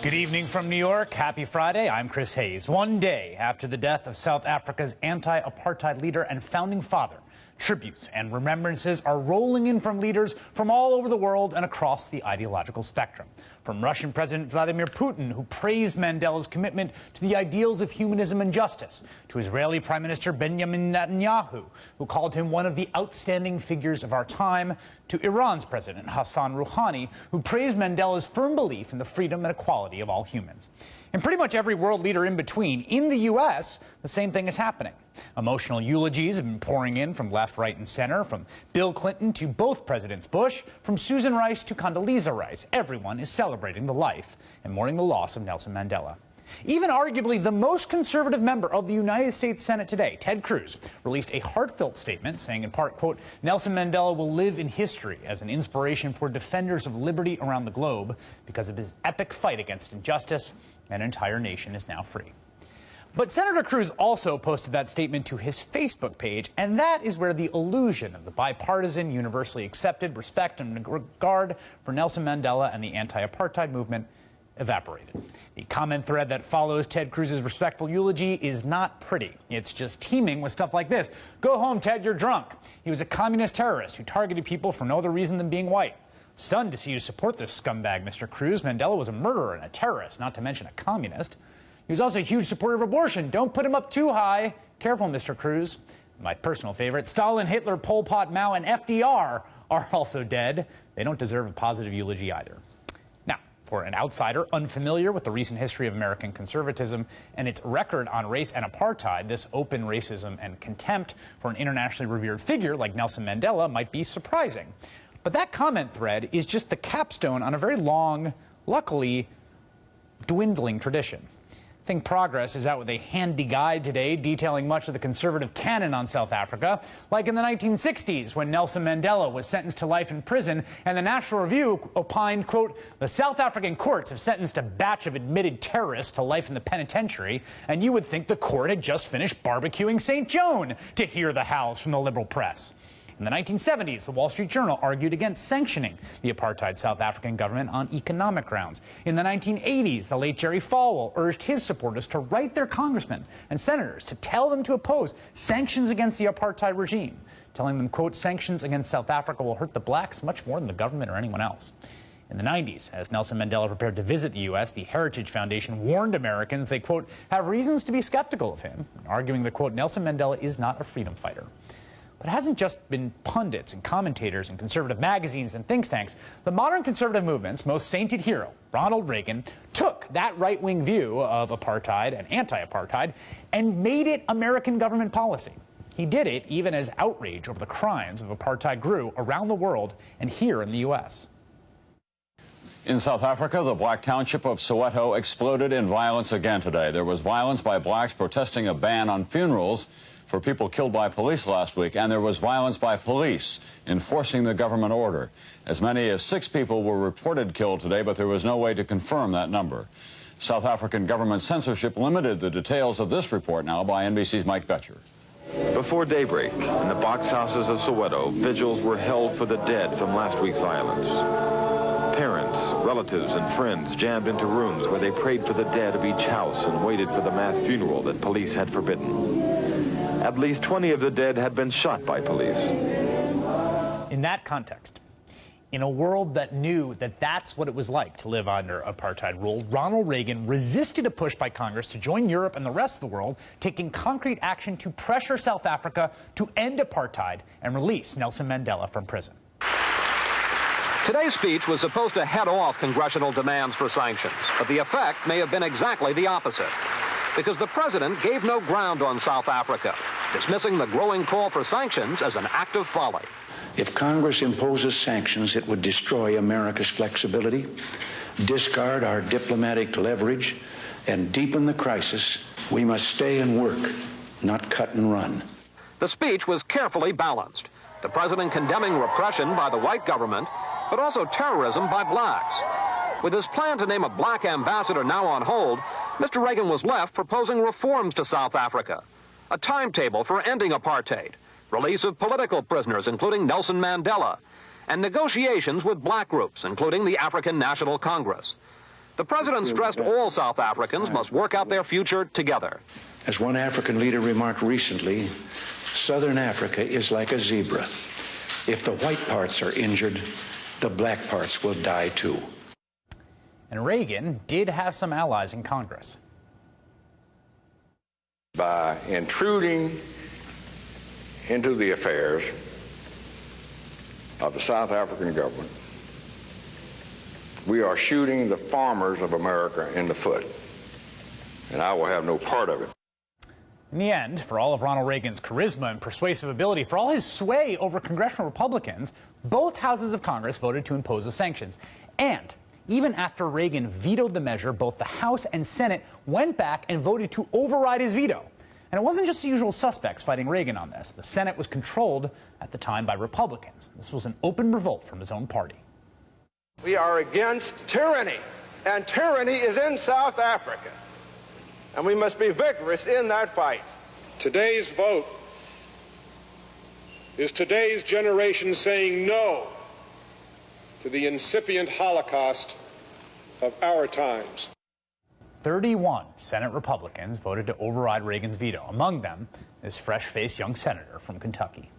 Good evening from New York. Happy Friday. I'm Chris Hayes. One day after the death of South Africa's anti-apartheid leader and founding father, tributes and remembrances are rolling in from leaders from all over the world and across the ideological spectrum. From Russian President Vladimir Putin, who praised Mandela's commitment to the ideals of humanism and justice, to Israeli Prime Minister Benjamin Netanyahu, who called him one of the outstanding figures of our time, to Iran's President Hassan Rouhani, who praised Mandela's firm belief in the freedom and equality of all humans. And pretty much every world leader in between. In the U.S., the same thing is happening. Emotional eulogies have been pouring in from left, right, and center, from Bill Clinton to both Presidents Bush, from Susan Rice to Condoleezza Rice. Everyone is celebrating the life and mourning the loss of Nelson Mandela. Even arguably the most conservative member of the United States Senate today, Ted Cruz, released a heartfelt statement saying in part, quote, Nelson Mandela will live in history as an inspiration for defenders of liberty around the globe because of his epic fight against injustice. An entire nation is now free. But Senator Cruz also posted that statement to his Facebook page, and that is where the illusion of the bipartisan, universally accepted respect and regard for Nelson Mandela and the anti-apartheid movement evaporated. The comment thread that follows Ted Cruz's respectful eulogy is not pretty. It's just teeming with stuff like this. Go home, Ted, you're drunk. He was a communist terrorist who targeted people for no other reason than being white. Stunned to see you support this scumbag, Mr. Cruz. Mandela was a murderer and a terrorist, not to mention a communist. He was also a huge supporter of abortion. Don't put him up too high. Careful, Mr. Cruz. My personal favorite, Stalin, Hitler, Pol Pot, Mao, and FDR are also dead. They don't deserve a positive eulogy either. Now, for an outsider unfamiliar with the recent history of American conservatism and its record on race and apartheid, this open racism and contempt for an internationally revered figure like Nelson Mandela might be surprising. But that comment thread is just the capstone on a very long, luckily, dwindling tradition. Think Progress is out with a handy guide today detailing much of the conservative canon on South Africa, like in the 1960s when Nelson Mandela was sentenced to life in prison and the National Review opined, quote, the South African courts have sentenced a batch of admitted terrorists to life in the penitentiary, and you would think the court had just finished barbecuing St. Joan, to hear the howls from the liberal press. In the 1970s, the Wall Street Journal argued against sanctioning the apartheid South African government on economic grounds. In the 1980s, the late Jerry Falwell urged his supporters to write their congressmen and senators to tell them to oppose sanctions against the apartheid regime, telling them, quote, sanctions against South Africa will hurt the blacks much more than the government or anyone else. In the 90s, as Nelson Mandela prepared to visit the U.S., the Heritage Foundation warned Americans they, quote, have reasons to be skeptical of him, arguing that, quote, Nelson Mandela is not a freedom fighter. But it hasn't just been pundits and commentators and conservative magazines and think tanks. The modern conservative movement's most sainted hero, Ronald Reagan, took that right-wing view of apartheid and anti-apartheid and made it American government policy. He did it even as outrage over the crimes of apartheid grew around the world and here in the U.S. In South Africa, the black township of Soweto exploded in violence again today. There was violence by blacks protesting a ban on funerals for people killed by police last week, and there was violence by police enforcing the government order. As many as 6 people were reported killed today, but there was no way to confirm that number. South African government censorship limited the details of this report now by NBC's Mike Betcher. Before daybreak, in the box houses of Soweto, vigils were held for the dead from last week's violence. Parents, relatives, and friends jammed into rooms where they prayed for the dead of each house and waited for the mass funeral that police had forbidden. At least 20 of the dead had been shot by police. In that context, in a world that knew that that's what it was like to live under apartheid rule, Ronald Reagan resisted a push by Congress to join Europe and the rest of the world, taking concrete action to pressure South Africa to end apartheid and release Nelson Mandela from prison. Today's speech was supposed to head off congressional demands for sanctions, but the effect may have been exactly the opposite, because the president gave no ground on South Africa, dismissing the growing call for sanctions as an act of folly. If Congress imposes sanctions, it would destroy America's flexibility, discard our diplomatic leverage, and deepen the crisis. We must stay and work, not cut and run. The speech was carefully balanced, the president condemning repression by the white government, but also terrorism by blacks. With his plan to name a black ambassador now on hold, Mr. Reagan was left proposing reforms to South Africa, a timetable for ending apartheid, release of political prisoners, including Nelson Mandela, and negotiations with black groups, including the African National Congress. The president stressed all South Africans must work out their future together. As one African leader remarked recently, Southern Africa is like a zebra. If the white parts are injured, the black parts will die too. And Reagan did have some allies in Congress. By intruding into the affairs of the South African government, we are shooting the farmers of America in the foot, and I will have no part of it. In the end, for all of Ronald Reagan's charisma and persuasive ability, for all his sway over congressional Republicans, both houses of Congress voted to impose the sanctions. And even after Reagan vetoed the measure, both the House and Senate went back and voted to override his veto. And it wasn't just the usual suspects fighting Reagan on this. The Senate was controlled at the time by Republicans. This was an open revolt from his own party. We are against tyranny, and tyranny is in South Africa. And we must be vigorous in that fight. Today's vote is today's generation saying no to the incipient Holocaust of our times. 31 Senate Republicans voted to override Reagan's veto. Among them, this fresh-faced young senator from Kentucky.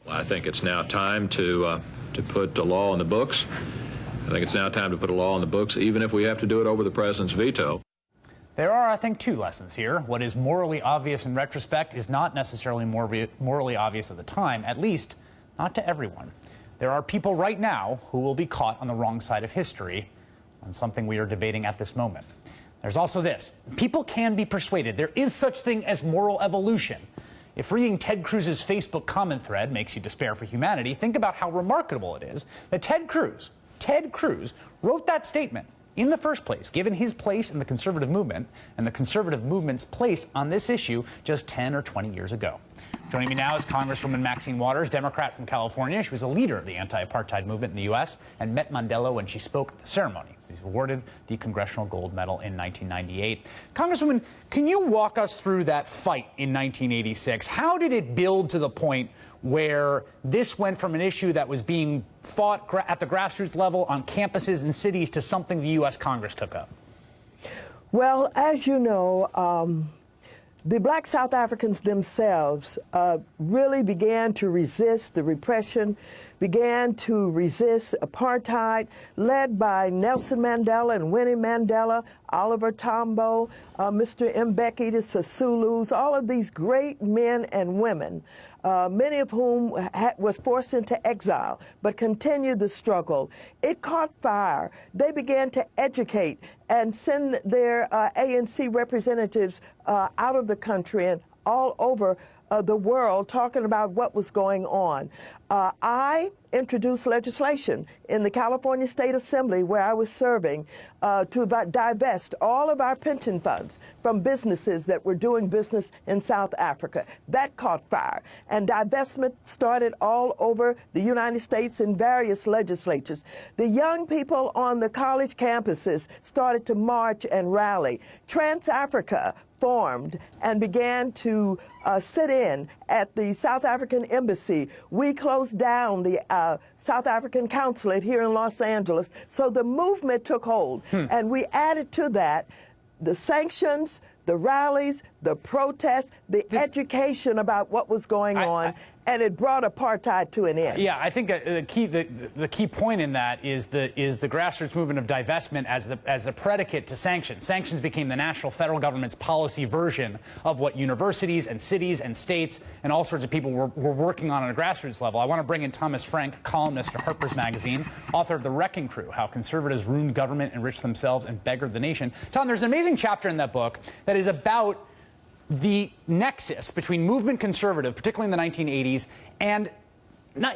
I think it's now time to put the law on the books. I think it's now time to put a law on the books, even if we have to do it over the president's veto. There are, I think, two lessons here. What is morally obvious in retrospect is not necessarily morally obvious at the time, at least not to everyone. There are people right now who will be caught on the wrong side of history on something we are debating at this moment. There's also this. People can be persuaded. There is such thing as moral evolution. If reading Ted Cruz's Facebook comment thread makes you despair for humanity, think about how remarkable it is that Ted Cruz wrote that statement in the first place, given his place in the conservative movement and the conservative movement's place on this issue just 10 or 20 years ago. Joining me now is Congresswoman Maxine Waters, Democrat from California. She was a leader of the anti-apartheid movement in the U.S. and met Mandela when she spoke at the ceremony. He was awarded the Congressional Gold Medal in 1998. Congresswoman, can you walk us through that fight in 1986? How did it build to the point where this went from an issue that was being fought at the grassroots level on campuses and cities to something the U.S. Congress took up? Well, as you know, the black South Africans themselves really began to resist the repression, began to resist apartheid, led by Nelson Mandela and Winnie Mandela, Oliver Tambo, Mr. Mbeki Sisulu's, all of these great men and women, many of whom was forced into exile, but continued the struggle. It caught fire. They began to educate and send their ANC representatives out of the country and all over the world talking about what was going on. I introduced legislation in the California State Assembly where I was serving to divest all of our pension funds from businesses that were doing business in South Africa. That caught fire. And divestment started all over the United States in various legislatures. The young people on the college campuses started to march and rally. Trans-Africa formed and began to sit in at the South African embassy. We closed down the South African consulate here in Los Angeles. So the movement took hold. And we added to that the sanctions, the rallies, the protests, the education about what was going on, and it brought apartheid to an end. Yeah, I think the key point in that is the grassroots movement of divestment as the predicate to sanctions. Sanctions became the national federal government's policy version of what universities and cities and states and all sorts of people were working on a grassroots level. I want to bring in Thomas Frank, columnist at Harper's Magazine, author of The Wrecking Crew: How Conservatives Ruined Government, Enriched Themselves, and Beggared the Nation. Tom, there's an amazing chapter in that book that is about the nexus between movement conservative, particularly in the 1980s, and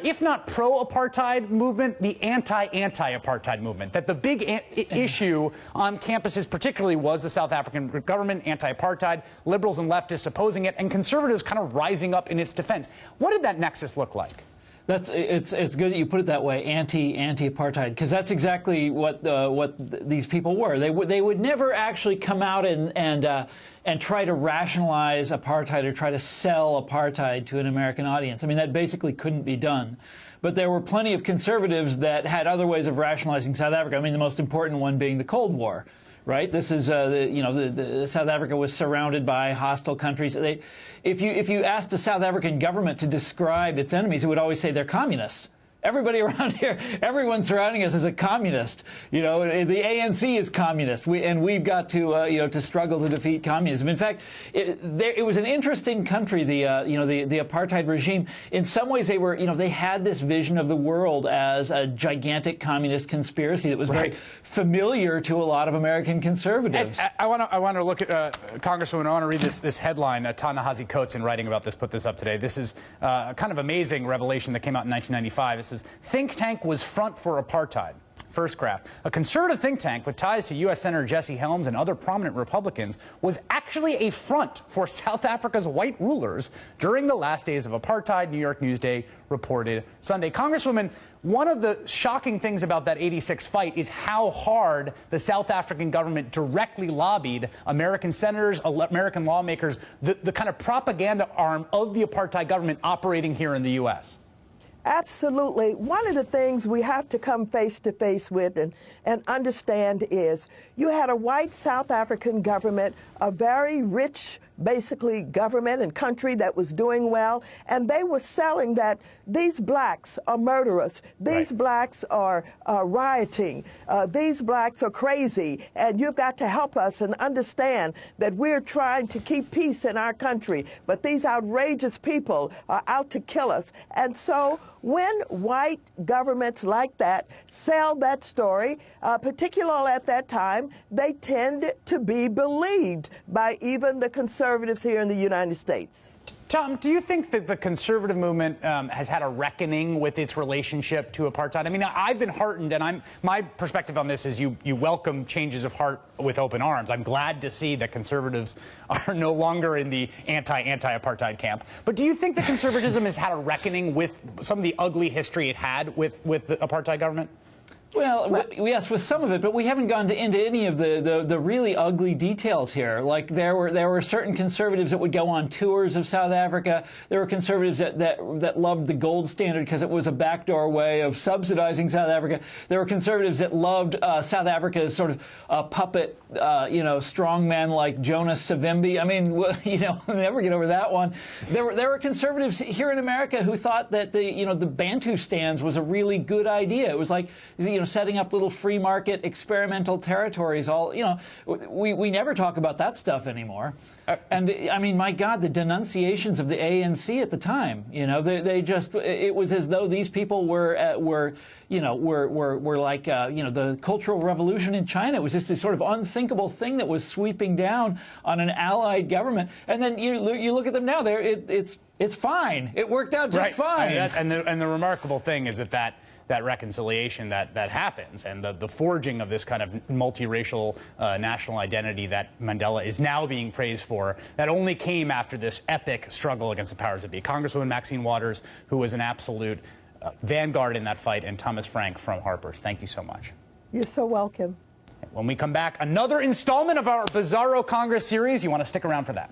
if not pro-apartheid movement, the anti-apartheid movement. That the big issue on campuses particularly was the South African government, anti-apartheid, liberals and leftists opposing it, and conservatives kind of rising up in its defense. What did that nexus look like? It's good that you put it that way, anti-apartheid, because that's exactly what these people were. They would never actually come out and try to rationalize apartheid or try to sell apartheid to an American audience. I mean, that basically couldn't be done. But there were plenty of conservatives that had other ways of rationalizing South Africa. I mean, the most important one being the Cold War. Right. This is the South Africa was surrounded by hostile countries. If you asked the South African government to describe its enemies, it would always say they're communists. Everybody around here, everyone surrounding us is a communist. You know, the ANC is communist. We've got to to struggle to defeat communism. In fact, it was an interesting country. The apartheid regime. In some ways, they had this vision of the world as a gigantic communist conspiracy that was very familiar to a lot of American conservatives. I want to look at Congresswoman. I want to read this headline. Ta-Nehisi Coates, in writing about this, put this up today. This is a kind of amazing revelation that came out in 1995. It says, think tank was front for apartheid. First graph. A conservative think tank with ties to U.S. Senator Jesse Helms and other prominent Republicans was actually a front for South Africa's white rulers during the last days of apartheid, New York Newsday reported Sunday. Congresswoman, one of the shocking things about that 86 fight is how hard the South African government directly lobbied American senators, American lawmakers, the kind of propaganda arm of the apartheid government operating here in the U.S. Absolutely. One of the things we have to come face to face with and understand is you had a white South African government, a very rich, basically, government and country that was doing well, and they were selling that these blacks are murderers, these blacks are rioting, these blacks are crazy, and you've got to help us and understand that we're trying to keep peace in our country, but these outrageous people are out to kill us. And so when white governments like that sell that story, particularly at that time, they tend to be believed by even the conservatives here in the United States. Tom, do you think that the conservative movement has had a reckoning with its relationship to apartheid? I mean, I've been heartened, and my perspective on this is you welcome changes of heart with open arms. I'm glad to see that conservatives are no longer in the anti-apartheid camp. But do you think that conservatism has had a reckoning with some of the ugly history it had with the apartheid government? Well, yes, with some of it, but we haven't gone into any of the really ugly details here. Like there were certain conservatives that would go on tours of South Africa. There were conservatives that loved the gold standard because it was a backdoor way of subsidizing South Africa. There were conservatives that loved South Africa as sort of a puppet, strongman like Jonas Savimbi. I mean, I'll never get over that one. There were conservatives here in America who thought that the Bantu stands was a really good idea. It was like, setting up little free market experimental territories. We never talk about that stuff anymore. And I mean, my God, the denunciations of the ANC at the time. It was as though these people were like the Cultural Revolution in China. It was just this sort of unthinkable thing that was sweeping down on an allied government. And then you look at them now. It's fine. It worked out just fine. And the remarkable thing is that reconciliation that happens and the forging of this kind of multiracial national identity that Mandela is now being praised for, that only came after this epic struggle against the powers that be. Congresswoman Maxine Waters, who was an absolute vanguard in that fight, and Thomas Frank from Harper's. Thank you so much. You're so welcome. When we come back, another installment of our Bizarro Congress series. You want to stick around for that.